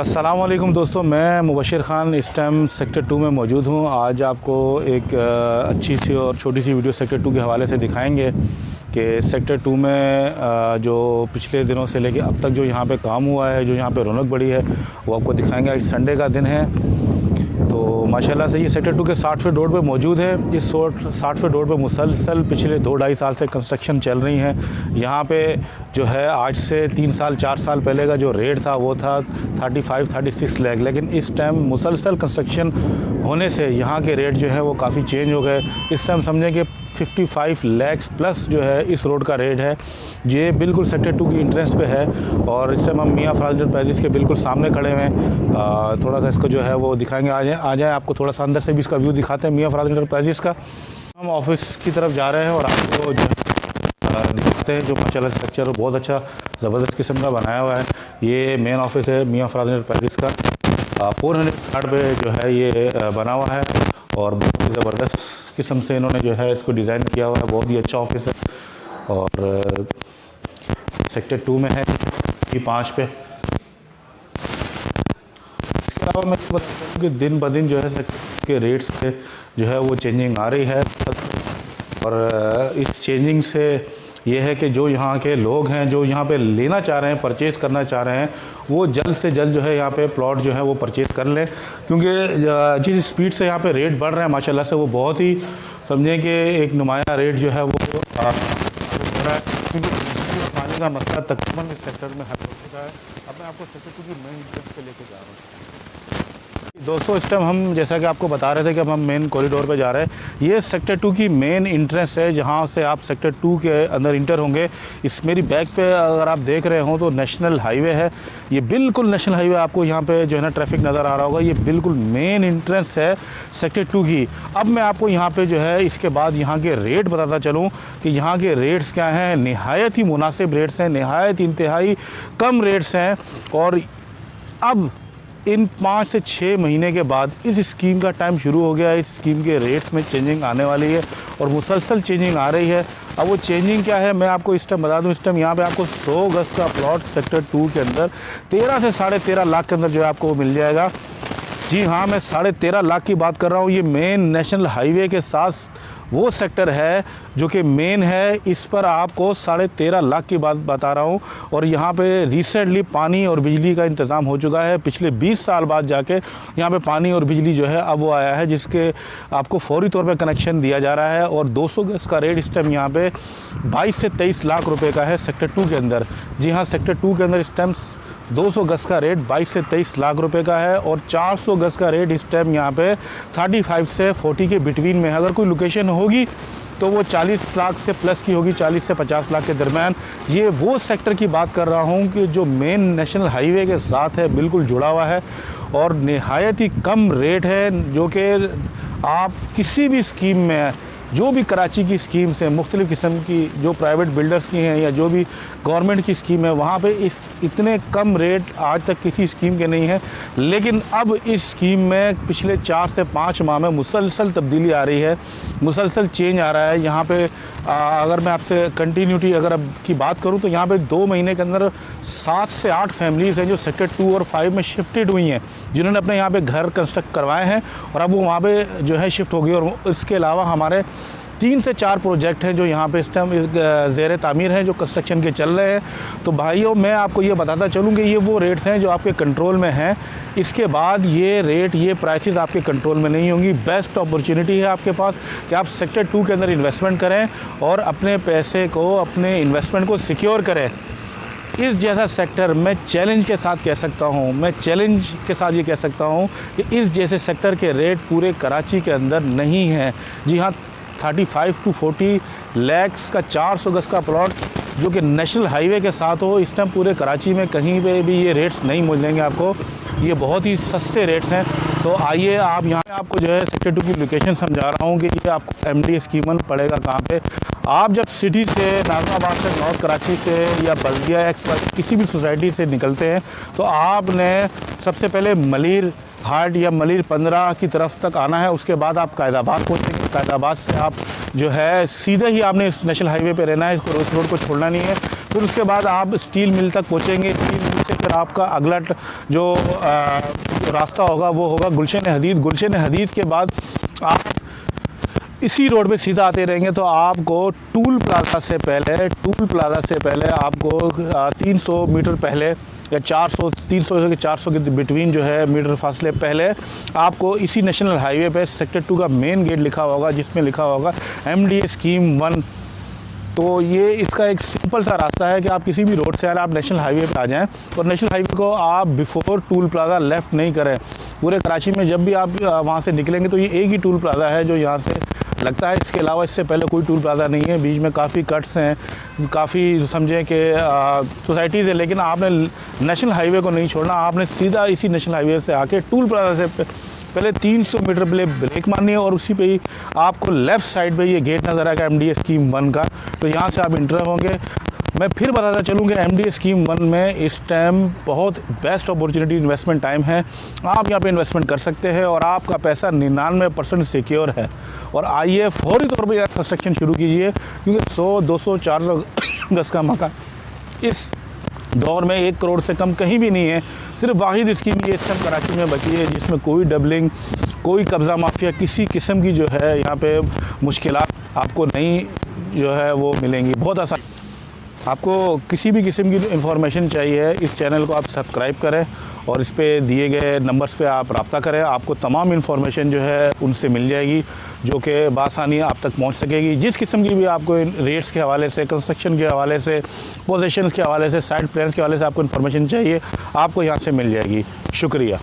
अस्सलाम वालेकुम दोस्तों, मैं मुबशिर ख़ान इस टाइम सेक्टर 2 में मौजूद हूँ। आज आपको एक अच्छी सी और छोटी सी वीडियो सेक्टर 2 के हवाले से दिखाएंगे कि सेक्टर 2 में जो पिछले दिनों से लेके अब तक जो यहाँ पे काम हुआ है, जो यहाँ पे रौनक बढ़ी है, वो आपको दिखाएंगे। आज संडे का दिन है तो माशाल्लाह से ये सेक्टर 2 के 60 फीट रोड पे मौजूद है। इस 60 फीट रोड पे मुसलसल पिछले 2-2.5 साल से कंस्ट्रक्शन चल रही है। यहाँ पे जो है आज से 3 साल 4 साल पहले का जो रेट था वो था 35-36 लाख, लेकिन इस टाइम मुसलसल कंस्ट्रक्शन होने से यहाँ के रेट जो है वो काफ़ी चेंज हो गए। इस टाइम समझें कि 55 लाख प्लस जो है इस रोड का रेट है। ये बिल्कुल सेक्टर 2 की इंट्रेंस पे है और इस टाइम हम मियाँ फ़राज पैलेस के बिल्कुल सामने खड़े हुए हैं। थोड़ा सा इसको जो है वो दिखाएंगे। आ जाए आपको थोड़ा सा अंदर से भी इसका व्यू दिखाते हैं मियाँ फ़राज पैलेस का। हम ऑफिस की तरफ जा रहे हैं और आपको जो दिखाते हैं जो माशाल्लाह स्ट्रक्चर बहुत अच्छा ज़बरदस्त किस्म का बनाया हुआ है। ये मेन ऑफिस है मियाँ फ़राज पैलेस का। 400 कार्ड पे जो है ये बना हुआ है और बहुत ही ज़बरदस्त किस्म से इन्होंने जो है इसको डिज़ाइन किया हुआ है। बहुत ही अच्छा ऑफिस है और सेक्टर 2 में है E5 पे। इसके अलावा मैं बता दूँ कि दिन ब दिन जो है सेक्टर के रेट्स पे जो है वो चेंजिंग आ रही है और इस चेंजिंग से ये है कि जो यहाँ के लोग हैं, जो यहाँ पे लेना चाह रहे हैं, परचेज़ करना चाह रहे हैं, वो जल्द से जल्द जो है यहाँ पे प्लॉट जो है वो परचेज़ कर लें, क्योंकि जिस स्पीड से यहाँ पे रेट बढ़ रहे हैं माशाल्लाह से वो बहुत ही समझें कि एक नुमाया रेट जो है वो बढ़ रहा है, क्योंकि पानी का मसला तकरीबन इस सेक्टर में हल हो चुका है। अब मैं आपको सेक्टर 2 की मेन इंट्रेंस पे लेके जा रहा हूँ। दोस्तों इस टाइम हम जैसा कि आपको बता रहे थे कि अब हम मेन कॉरिडोर पे जा रहे हैं। ये सेक्टर 2 की मेन इंट्रेंस है जहाँ से आप सेक्टर 2 के अंदर इंटर होंगे। इस मेरी बैक पे अगर आप देख रहे हो तो नेशनल हाईवे है। ये बिल्कुल नेशनल हाईवे आपको यहाँ पे जो है ना ट्रैफिक नज़र आ रहा होगा। ये बिल्कुल मेन इंट्रेंस है सेक्टर 2 की। अब मैं आपको यहाँ पर जो है इसके बाद यहाँ के रेट बताता चलूँ कि यहाँ के रेट्स क्या हैं। नहायत ही मुनासिब रेट्स हैं, नहायत इंतहाई कम रेट्स हैं। और अब इन 5 से 6 महीने के बाद इस स्कीम का टाइम शुरू हो गया है। इस स्कीम के रेट्स में चेंजिंग आने वाली है और मुसलसल चेंजिंग आ रही है। अब वो चेंजिंग क्या है मैं आपको इस टाइम बता दूं। इस टाइम यहाँ पे आपको 100 गज का प्लॉट सेक्टर 2 के अंदर 13 से 13.5 लाख के अंदर जो है आपको मिल जाएगा। जी हाँ, मैं 13.5 लाख की बात कर रहा हूँ। ये मेन नेशनल हाईवे के साथ वो सेक्टर है जो कि मेन है। इस पर आपको 13.5 लाख की बात बता रहा हूँ। और यहाँ पे रिसेंटली पानी और बिजली का इंतज़ाम हो चुका है। पिछले 20 साल बाद जाके यहाँ पे पानी और बिजली जो है अब वो आया है, जिसके आपको फौरी तौर पे कनेक्शन दिया जा रहा है। और 200 गज का रेट इस टाइम यहाँ पे 22 से 23 लाख रुपये का है सेक्टर 2 के अंदर। जी हाँ, सेक्टर 2 के अंदर इस टाइम 200 गज का रेट 22 से 23 लाख रुपए का है और 400 गज का रेट इस टाइम यहाँ पे 35 से 40 के बिटवीन में है। अगर कोई लोकेशन होगी तो वो 40 लाख से प्लस की होगी, 40 से 50 लाख के दरमियान। ये वो सेक्टर की बात कर रहा हूँ कि जो मेन नेशनल हाईवे के साथ है, बिल्कुल जुड़ा हुआ है और नहायत ही कम रेट है, जो कि आप किसी भी स्कीम में, जो भी कराची की स्कीम्स हैं, मुख्तलिफ़ किस्म की जो प्राइवेट बिल्डर्स की हैं या जो भी गवर्नमेंट की स्कीम है, वहाँ पे इतने कम रेट आज तक किसी स्कीम के नहीं है। लेकिन अब इस स्कीम में पिछले 4 से 5 माह में मुसलसल तब्दीली आ रही है, मुसलसल चेंज आ रहा है। यहाँ पे अगर मैं आपसे कंटिन्यूटी अगर अब की बात करूँ तो यहाँ पे 2 महीने के अंदर 7 से 8 फैमिलीज़ हैं जो सेक्टर 2 और 5 में शिफ्टेड हुई हैं, जिन्होंने अपने यहाँ पे घर कंस्ट्रक्ट करवाए हैं और अब वो वहाँ पे जो है शिफ्ट हो गई। और इसके अलावा हमारे 3 से 4 प्रोजेक्ट हैं जो यहाँ पे इस टाइम ज़ेर तामीर हैं, जो कंस्ट्रक्शन के चल रहे हैं। तो भाइयों मैं आपको ये बताता चलूँ कि ये वो रेट्स हैं जो आपके कंट्रोल में हैं। इसके बाद ये रेट, ये प्राइसेस आपके कंट्रोल में नहीं होंगी। बेस्ट अपॉर्चुनिटी है आपके पास कि आप सेक्टर 2 के अंदर इन्वेस्टमेंट करें और अपने पैसे को, अपने इन्वेस्टमेंट को सिक्योर करें। इस जैसा सेक्टर मैं चैलेंज के साथ कह सकता हूँ, मैं चैलेंज के साथ ये कह सकता हूँ कि इस जैसे सेक्टर के रेट पूरे कराची के अंदर नहीं हैं। जी हाँ, 35 to 40 लाख का 400 गज का प्लॉट जो कि नेशनल हाईवे के साथ हो, इस टाइम पूरे कराची में कहीं पे भी ये रेट्स नहीं मिलेंगे आपको। ये बहुत ही सस्ते रेट्स हैं। तो आइए आप यहाँ आपको जो है सेक्टर 2 की लोकेशन समझा रहा हूँ कि ये आपको MD स्कीमन पड़ेगा कहाँ पे। आप जब सिटी से, नाज़िमाबाद से, नॉर्थ कराची से या बल्दिया किसी भी सोसाइटी से निकलते हैं तो आपने सबसे पहले मलिर हाट या मलिर 15 की तरफ तक आना है। उसके बाद आप कायदाबाद पहुँचेंगे। कायदाबाद से आप जो है सीधे ही आपने इस नेशनल हाईवे पे रहना है, इसको इस रोड को छोड़ना नहीं है। फिर उसके बाद आप स्टील मिल तक पहुँचेंगे। स्टील मिल से फिर आपका अगला जो रास्ता होगा वो होगा गुलशन हदीद। गुलशन हदीद के बाद आप इसी रोड पे सीधा आते रहेंगे तो आपको टूल प्लाजा से पहले आपको 300 मीटर पहले या 300 से 400 के बिटवीन जो है मीटर फासले पहले आपको इसी नेशनल हाईवे पे सेक्टर 2 का मेन गेट लिखा होगा, जिसमें लिखा होगा MDA स्कीम 1। तो ये इसका एक सिंपल सा रास्ता है कि आप किसी भी रोड से अगर आप नेशनल हाईवे पे आ जाएं और नेशनल हाईवे को आप बिफोर टूल प्लाजा लेफ़्ट नहीं करें। पूरे कराची में जब भी आप वहाँ से निकलेंगे तो ये एक ही टूल प्लाजा है जो यहाँ से लगता है, इसके अलावा इससे पहले कोई टूल प्लाजा नहीं है। बीच में काफ़ी कट्स हैं, काफ़ी समझें कि सोसाइटीज़ है, लेकिन आपने नेशनल हाईवे को नहीं छोड़ना। आपने सीधा इसी नेशनल हाईवे से आके टूल प्लाजा से पहले 300 मीटर पहले ब्रेक मारनी है और उसी पे ही आपको लेफ़्ट साइड पे ये गेट नज़र आएगा MDA स्कीम 1 का। तो यहाँ से आप इंटर होंगे। मैं फिर बताता चलूँ कि MDA स्कीम 1 में इस टाइम बहुत बेस्ट अपॉर्चुनिटी इन्वेस्टमेंट टाइम है। आप यहाँ पे इन्वेस्टमेंट कर सकते हैं और आपका पैसा 99% सिक्योर है। और आइए फौरी तौर पर कंस्ट्रक्शन शुरू कीजिए, क्योंकि 100, 200, 400 गज का मकान इस दौर में 1 करोड़ से कम कहीं भी नहीं है। सिर्फ वाहिद स्कीम ये इस टाइम कराची में बची है जिसमें कोई डबलिंग, कोई कब्ज़ा माफिया, किसी किस्म की जो है यहाँ पे मुश्किलात आपको नहीं जो है वो मिलेंगी। बहुत आसान। आपको किसी भी किस्म की इंफॉर्मेशन चाहिए, इस चैनल को आप सब्सक्राइब करें और इस पे दिए गए नंबर्स पे आप रब्ता करें। आपको तमाम इंफॉर्मेशन जो है उनसे मिल जाएगी, जो कि बासानी आप तक पहुंच सकेगी। जिस किस्म की भी आपको रेट्स के हवाले से, कंस्ट्रक्शन के हवाले से, पोजीशंस के हवाले से, साइट प्लान्स के हवाले से आपको इंफॉर्मेशन चाहिए, आपको यहाँ से मिल जाएगी। शुक्रिया।